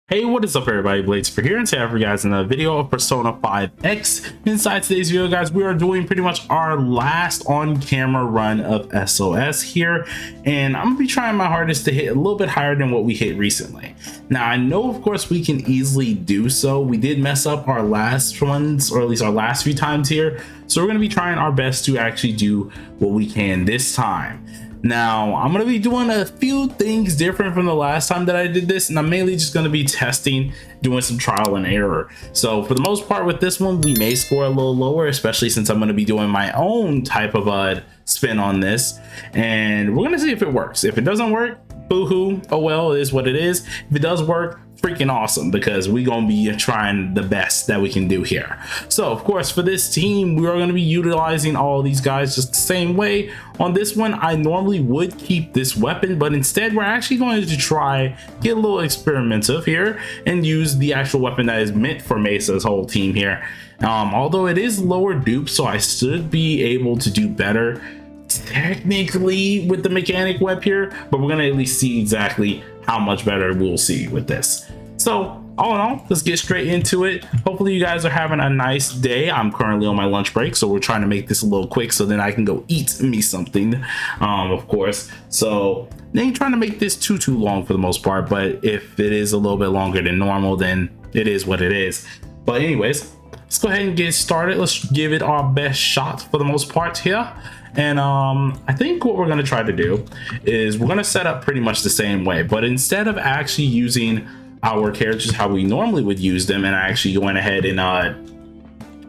Hey, what is up everybody, Blades for here, and today I have for you guys another video of Persona 5X. Inside today's video, guys, we are doing pretty much our last on-camera run of SOS here, and I'm gonna be trying my hardest to hit a little bit higher than what we hit recently. Now, I know, of course, we can easily do so. We did mess up our last ones, or at least our last few times here, so we're gonna be trying our best to actually do what we can this time. Now, I'm going to be doing a few things different from the last time that I did this, and I'm mainly just going to be testing, doing some trial and error. So for the most part with this one, we may score a little lower, especially since I'm going to be doing my own type of a spin on this, and we're going to see if it works. If it doesn't work, boo-hoo, oh well, it is what it is. If it does work, freaking awesome, because we're gonna be trying the best that we can do here. So of course, for this team, we are going to be utilizing all these guys just the same way. On this one, I normally would keep this weapon, but instead we're actually going to try get a little experimentative here and use the actual weapon that is meant for Mesa's whole team here. Although it is lower dupe, so I should be able to do better technically with the mechanic web here, but we're gonna at least see exactly how much better we'll see with this. So all in all, let's get straight into it. Hopefully you guys are having a nice day. I'm currently on my lunch break, so we're trying to make this a little quick so then I can go eat me something, of course. So they ain't trying to make this too long for the most part, but if it is a little bit longer than normal, then it is what it is. But anyways, let's go ahead and get started. Let's give it our best shot for the most part here. And I think what we're going to try to do is we're going to set up pretty much the same way, but instead of actually using our characters how we normally would use them and actually going ahead and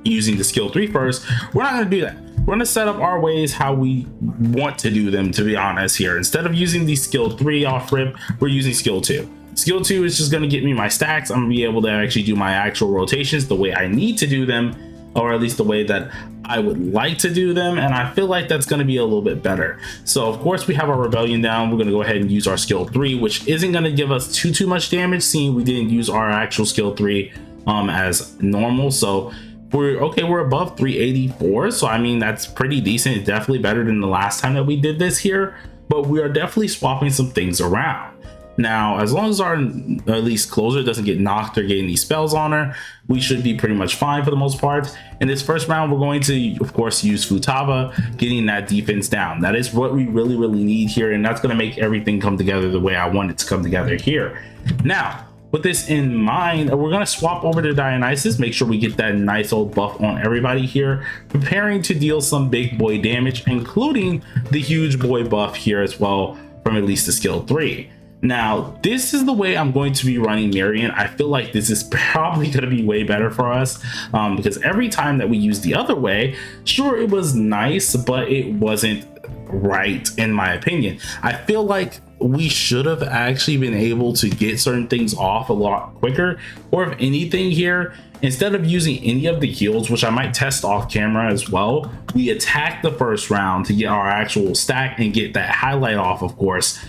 using the skill 3 first, we're not going to do that. We're going to set up our ways how we want to do them, to be honest here. Instead of using the skill 3 off rip, we're using skill 2. Skill 2 is just going to get me my stacks. I'm going to be able to actually do my actual rotations the way I need to do them, or at least the way that I would like to do them, and I feel like that's going to be a little bit better. So of course we have our rebellion down. We're going to go ahead and use our skill 3, which isn't going to give us too much damage, seeing we didn't use our actual skill 3 as normal. So we're okay, we're above 384, so I mean that's pretty decent. It's definitely better than the last time that we did this here, but we are definitely swapping some things around. Now, as long as our at least closer doesn't get knocked or get any spells on her, we should be pretty much fine for the most part. In this first round, we're going to, of course, use Futaba, getting that defense down. That is what we really need here, and that's going to make everything come together the way I want it to come together here. Now, with this in mind, we're going to swap over to Dionysus, make sure we get that nice old buff on everybody here, preparing to deal some big boy damage, including the huge boy buff here as well from at least the skill 3. Now, this is the way I'm going to be running Marion. I feel like this is probably going to be way better for us, because every time that we use the other way, sure, it was nice, but it wasn't right in my opinion. I feel like we should have actually been able to get certain things off a lot quicker, or if anything here, instead of using any of the heals, which I might test off camera as well, we attack the first round to get our actual stack and get that highlight off, of course.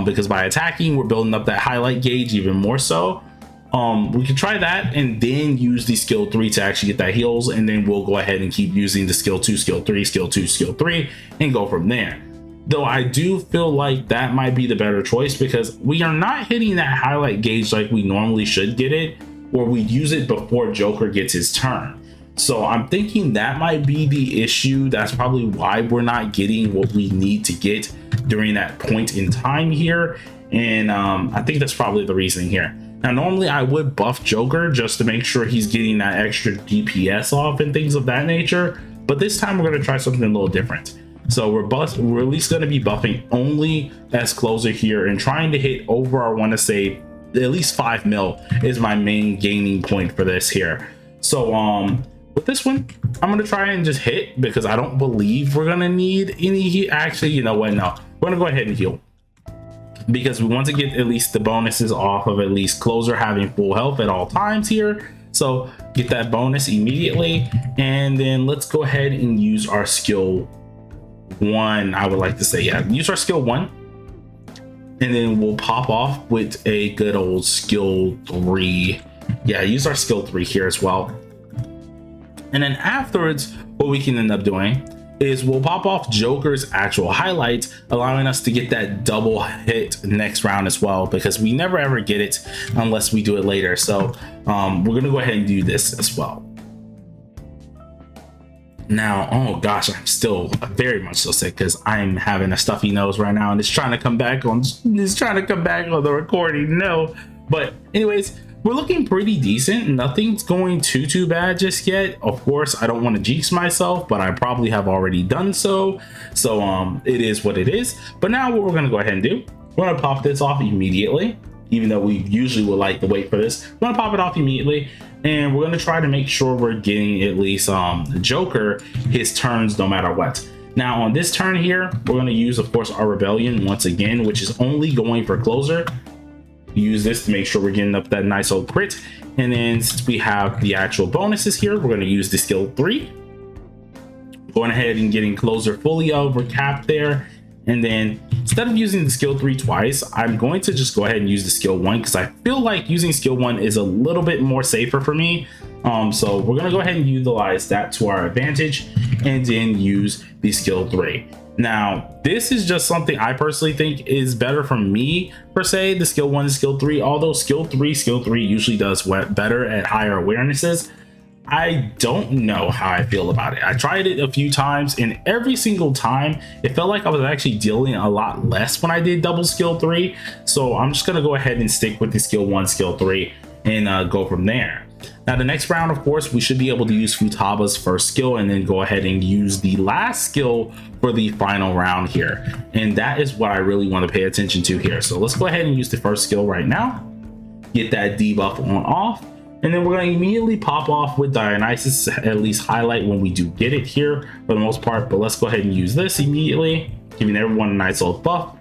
Because by attacking, we're building up that highlight gauge even more so. We can try that and then use the skill 3 to actually get that heals, and then we'll go ahead and keep using the skill 2, skill 3, skill 2, skill 3, and go from there. Though I do feel like that might be the better choice, because we are not hitting that highlight gauge like we normally should get it, or we use it before Joker gets his turn. So I'm thinking that might be the issue. That's probably why we're not getting what we need to get during that point in time here, and I think that's probably the reason here. Now, normally I would buff Joker just to make sure he's getting that extra DPS off and things of that nature, but this time we're going to try something a little different. So we're at least going to be buffing only S closer here and trying to hit over, I want to say at least 5 mil is my main gaining point for this here. So with this one, I'm going to try and just hit, because I don't believe we're going to need any heat. Actually, you know what? No, we're going to go ahead and heal, because we want to get at least the bonuses off of at least closer having full health at all times here. So get that bonus immediately. And then let's go ahead and use our skill 1. I would like to say, yeah, use our skill 1. And then we'll pop off with a good old skill 3. Yeah, use our skill 3 here as well. And then afterwards, what we can end up doing is we'll pop off Joker's actual highlights, allowing us to get that double hit next round as well, because we never ever get it unless we do it later. So we're gonna go ahead and do this as well. Now, oh gosh, I'm still very much so sick because I'm having a stuffy nose right now, and it's trying to come back on the recording. No, but anyways, we're looking pretty decent. Nothing's going too bad just yet. Of course, I don't want to jinx myself, but I probably have already done so. So it is what it is. But now what we're gonna go ahead and do, we're gonna pop this off immediately. Even though we usually would like to wait for this, we're gonna pop it off immediately, and we're gonna try to make sure we're getting at least the Joker his turns no matter what. Now on this turn here, we're gonna use, of course, our Rebellion once again, which is only going for closer. Use this to make sure we're getting up that nice old crit. And then since we have the actual bonuses here, we're gonna use the skill 3. Going ahead and getting closer fully over cap there. And then instead of using the skill 3 twice, I'm going to just go ahead and use the skill 1 because I feel like using skill 1 is a little bit more safer for me. So we're going to go ahead and utilize that to our advantage and then use the skill 3. Now, this is just something I personally think is better for me per se, the skill 1 and skill 3, although skill 3 usually does better at higher awarenesses. I don't know how I feel about it. I tried it a few times, and every single time it felt like I was actually dealing a lot less when I did double skill 3. So I'm just gonna go ahead and stick with the skill 1, skill 3 and go from there. Now the next round, of course, we should be able to use Futaba's first skill and then go ahead and use the last skill for the final round here. And that is what I really want to pay attention to here. So let's go ahead and use the first skill right now. Get that debuff on off. And then we're going to immediately pop off with Dionysus, at least highlight when we do get it here for the most part. But let's go ahead and use this immediately, giving everyone a nice little buff.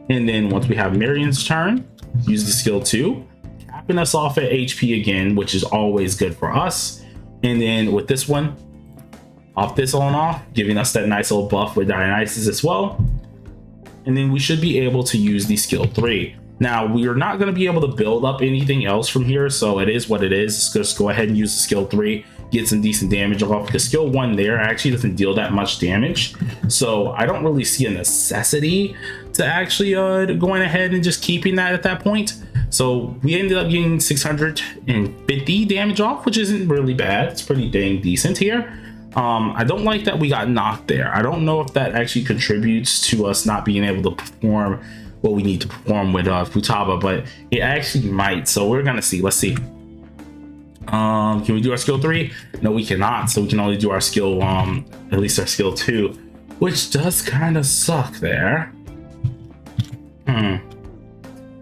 And then once we have Marion's turn, use the skill 2, capping us off at HP again, which is always good for us. And then with this one, pop this on off, giving us that nice little buff with Dionysus as well. And then we should be able to use the skill 3. Now, we are not going to be able to build up anything else from here, so it is what it is. Let's just go ahead and use the skill 3, get some decent damage off, because skill 1 there actually doesn't deal that much damage. So I don't really see a necessity to actually going ahead and just keeping that at that point. So we ended up getting 650 damage off, which isn't really bad. It's pretty dang decent here. I don't like that we got knocked there. I don't know if that actually contributes to us not being able to perform what we need to perform with Futaba, but it actually might. So we're gonna see. Let's see. Can we do our skill 3? No, we cannot. So we can only do our skill, at least our skill 2, which does kind of suck there.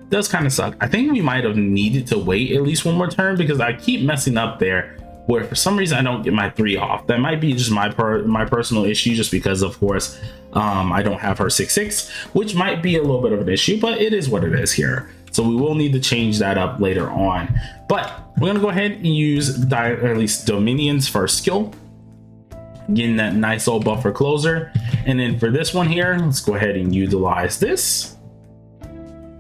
Does kind of suck. I think we might have needed to wait at least one more turn because I keep messing up there, where for some reason I don't get my 3 off. That might be just my personal issue, just because of course I don't have her 6/6, which might be a little bit of an issue, but it is what it is here. So we will need to change that up later on. But we're gonna go ahead and use at least Dominion's first skill, getting that nice old buffer closer. And then for this one here, let's go ahead and utilize this,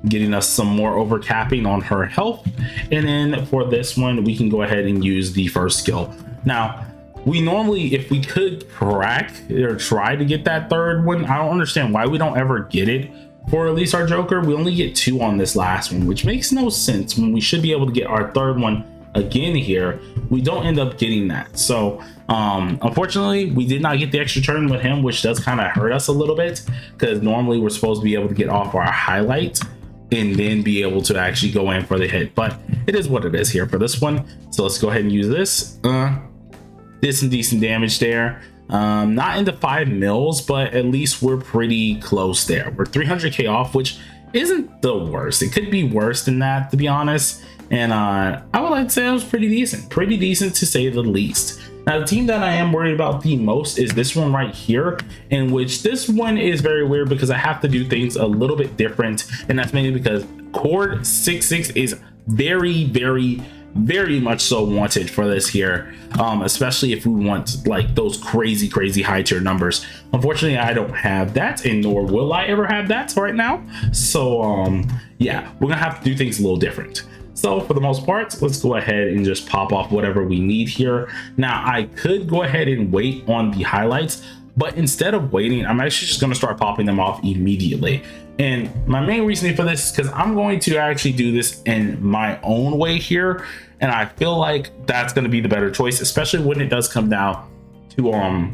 getting us some more overcapping on her health. And then for this one, we can go ahead and use the first skill. Now, we normally, if we could crack or try to get that third one, I don't understand why we don't ever get it for at least our Joker. We only get 2 on this last one, which makes no sense when we should be able to get our third one again here. We don't end up getting that. So unfortunately, we did not get the extra turn with him, which does kind of hurt us a little bit, because normally we're supposed to be able to get off our highlight and then be able to actually go in for the hit. But it is what it is here for this one. So let's go ahead and use this. Did some decent damage there. Not into 5 mils, but at least we're pretty close there. We're 300k off, which isn't the worst. It could be worse than that, to be honest. And I would like to say it was pretty decent to say the least. Now, the team that I am worried about the most is this one right here, in which this one is very weird because I have to do things a little bit different. And that's mainly because Cord 6/6 is very much so wanted for this here, especially if we want like those crazy high tier numbers. Unfortunately, I don't have that, and nor will I ever have that right now. So yeah, we're gonna have to do things a little different. So for the most part, let's go ahead and just pop off whatever we need here. Now, I could go ahead and wait on the highlights, But instead of waiting, I'm actually just going to start popping them off immediately. And my main reasoning for this is because I'm going to actually do this in my own way here, and I feel like that's going to be the better choice, especially when it does come down to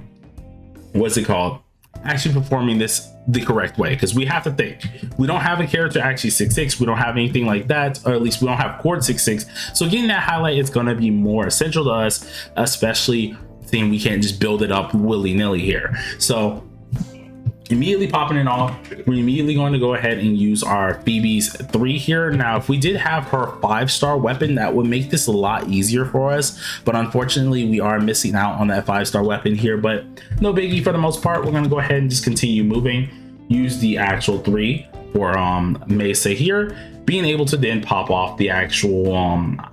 what's it called, actually performing this the correct way. Because we have to think, we don't have a character actually 6'6", we don't have anything like that, or at least we don't have cord 6'6", so getting that highlight is going to be more essential to us, especially seeing we can't just build it up willy-nilly here. So immediately popping it off, we're immediately going to go ahead and use our Phoebe's 3 here. Now, if we did have her 5-star weapon, that would make this a lot easier for us, but unfortunately we are missing out on that 5-star weapon here. But no biggie, for the most part, we're going to go ahead and just continue moving, use the actual 3 for Mesa here, being able to then pop off the actual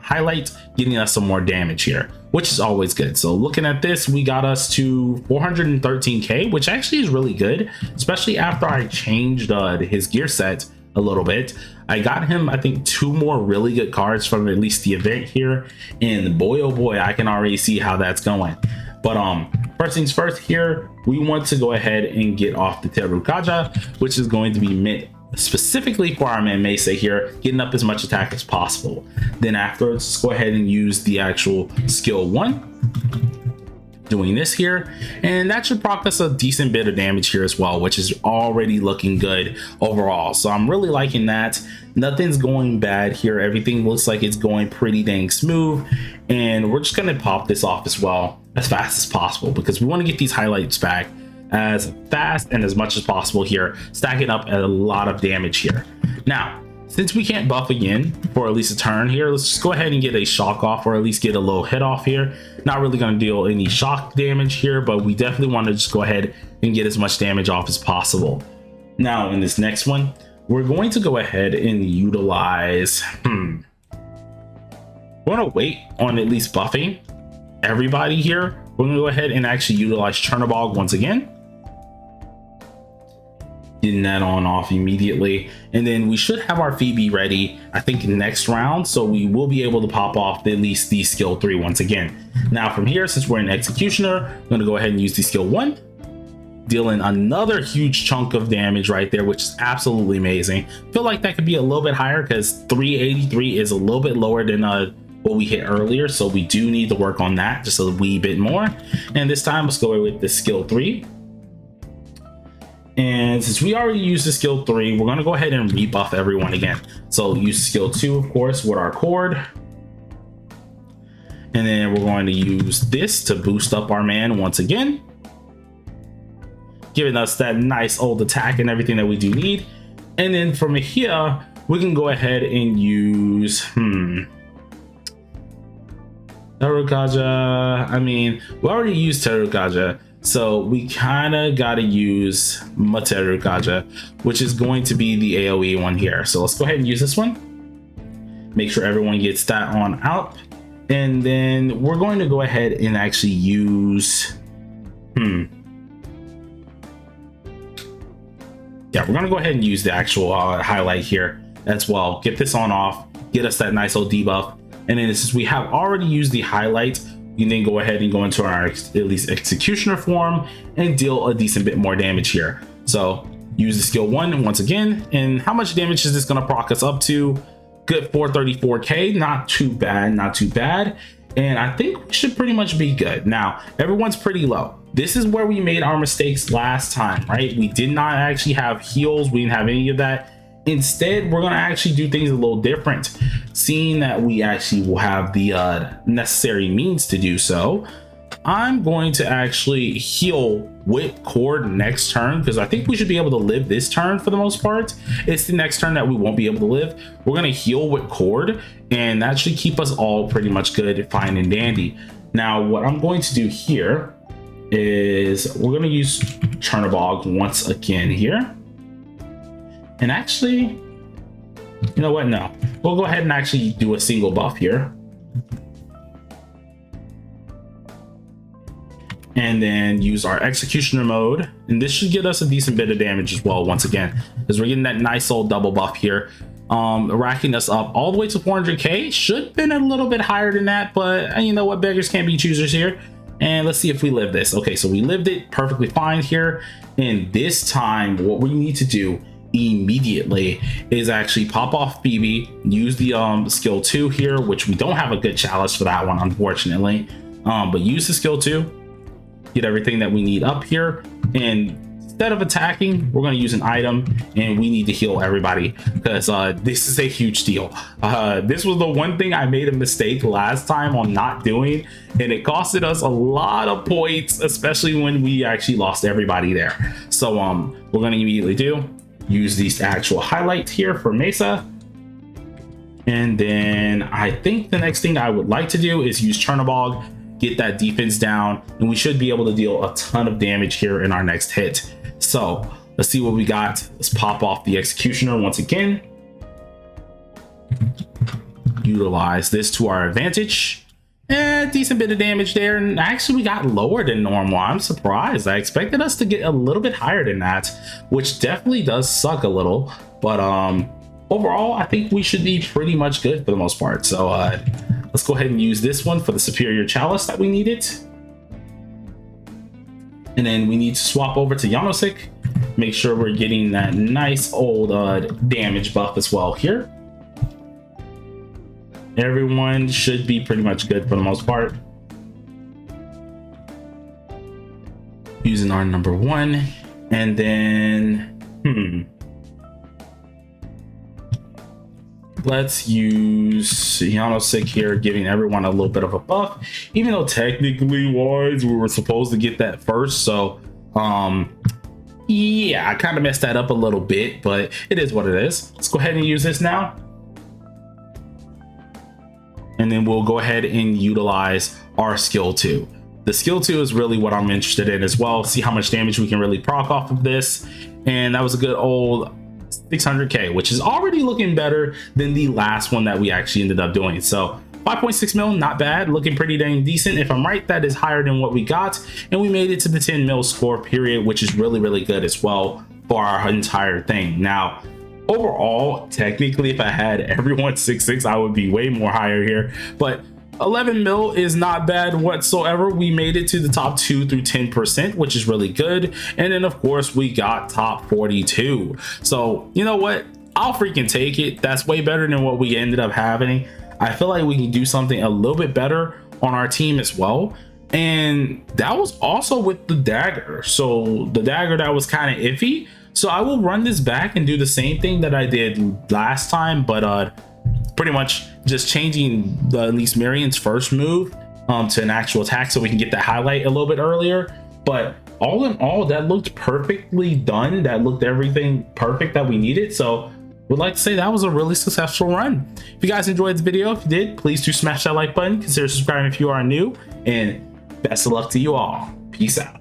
highlight, getting us some more damage here, which is always good. So looking at this, we got us to 413k, which actually is really good, especially after I changed his gear set a little bit. I got him, I think, 2 more really good cards from at least the event here, and boy oh boy, I can already see how that's going. But first things first here, we want to go ahead and get off the Terukaja, which is going to be meant specifically for our man Mesa here, getting up as much attack as possible. Then afterwards, let's go ahead and use the actual skill 1, doing this here, and that should proc us a decent bit of damage here as well, which is already looking good overall. So I'm really liking that. Nothing's going bad here, everything looks like it's going pretty dang smooth, and we're just going to pop this off as well as fast as possible, because we want to get these highlights back as fast and as much as possible here, stacking up a lot of damage here. Now, since we can't buff again for at least a turn here, let's just go ahead and get a shock off, or at least get a little hit off here. Not really going to deal any shock damage here, but we definitely want to just go ahead and get as much damage off as possible. Now in this next one, we're going to go ahead and utilize we're going to wait on at least buffing everybody here. We're going to go ahead and actually utilize Chernobog once again, getting that on off immediately, and then we should have our Phoebe ready, I think, next round, so we will be able to pop off at least the skill 3 once again. Now from here, since we're an Executioner, I'm going to go ahead and use the skill 1, dealing another huge chunk of damage right there, which is absolutely amazing. Feel like that could be a little bit higher, because 383 is a little bit lower than what we hit earlier, so we do need to work on that just a wee bit more. And this time, let's go with the skill 3. And since we already used the skill 3, we're going to go ahead and rebuff everyone again. So use skill 2, of course, with our cord. And then we're going to use this to boost up our man once again, giving us that nice old attack and everything that we do need. And then from here, we can go ahead and use Terukaja. I mean, we already used Terukaja, so we kind of got to use Terukaja, which is going to be the AoE one here. So let's go ahead and use this one. Make sure everyone gets that on out. And then we're going to go ahead and actually use... Yeah, we're going to go ahead and use the actual highlight here as well. Get this on off, get us that nice old debuff. And then since we have already used the highlight, you can then go ahead and go into our at least Executioner form and deal a decent bit more damage here. So use the skill 1 once again. And how much damage is this going to proc us up to? Good 434k, not too bad, not too bad. And I think we should pretty much be good. Now, everyone's pretty low. This is where we made our mistakes last time, right? We did not actually have heals. We didn't have any of that. Instead, we're going to actually do things a little different. Seeing that we actually will have the necessary means to do so, I'm going to actually heal with cord next turn, because I think we should be able to live this turn for the most part. It's the next turn that we won't be able to live. We're going to heal with cord, and that should keep us all pretty much good, fine and dandy. Now, what I'm going to do here is we're going to use Chernobog once again here. And actually, you know what? No, we'll go ahead and actually do a single buff here. And then use our Executioner mode. And this should get us a decent bit of damage as well, once again, because we're getting that nice old double buff here. Racking us up all the way to 400k. Should have been a little bit higher than that, but you know what? Beggars can't be choosers here. And let's see if we live this. Okay, so we lived it perfectly fine here. And this time, what we need to do immediately is actually pop off Phoebe, use the skill 2 here, which we don't have a good chalice for that one, unfortunately. But use the skill 2, get everything that we need up here, and instead of attacking, we're going to use an item, and we need to heal everybody because this is a huge deal. This was the one thing I made a mistake last time on not doing, and it costed us a lot of points, especially when we actually lost everybody there. So we're going to immediately use these actual highlights here for Mesa. And then I think the next thing I would like to do is use Chernobog, get that defense down, and we should be able to deal a ton of damage here in our next hit. So let's see what we got. Let's pop off the Executioner once again. Utilize this to our advantage. Decent bit of damage there, and actually we got lower than normal. I'm surprised. I expected us to get a little bit higher than that, which definitely does suck a little, but overall I think we should be pretty much good for the most part. So let's go ahead and use this one for the superior chalice that we needed. And then we need to swap over to Yanosik, make sure we're getting that nice old damage buff as well here. Everyone should be pretty much good for the most part. Using our number 1, and then let's use Yanosik here, giving everyone a little bit of a buff, even though technically wise we were supposed to get that first. So yeah, I kind of messed that up a little bit, but it is what it is. Let's go ahead and use this now. And then we'll go ahead and utilize our skill 2. The skill 2 is really what I'm interested in as well. See how much damage we can really proc off of this. And that was a good old 600k, which is already looking better than the last one that we actually ended up doing. So 5.6 mil, not bad, looking pretty dang decent. If I'm right, that is higher than what we got. And we made it to the 10 mil score period, which is really, really good as well for our entire thing. Now, overall, technically, if I had everyone 6.6, I would be way more higher here. But 11 mil is not bad whatsoever. We made it to the top 2 through 10%, which is really good. And then, of course, we got top 42. So, you know what? I'll freaking take it. That's way better than what we ended up having. I feel like we can do something a little bit better on our team as well. And that was also with the dagger. So the dagger, that was kind of iffy. So I will run this back and do the same thing that I did last time, but pretty much just changing at least Marion's first move to an actual attack so we can get that highlight a little bit earlier. But all in all, that looked perfectly done. That looked everything perfect that we needed. So would like to say that was a really successful run. If you guys enjoyed the video, if you did, please do smash that like button. Consider subscribing if you are new, and best of luck to you all. Peace out.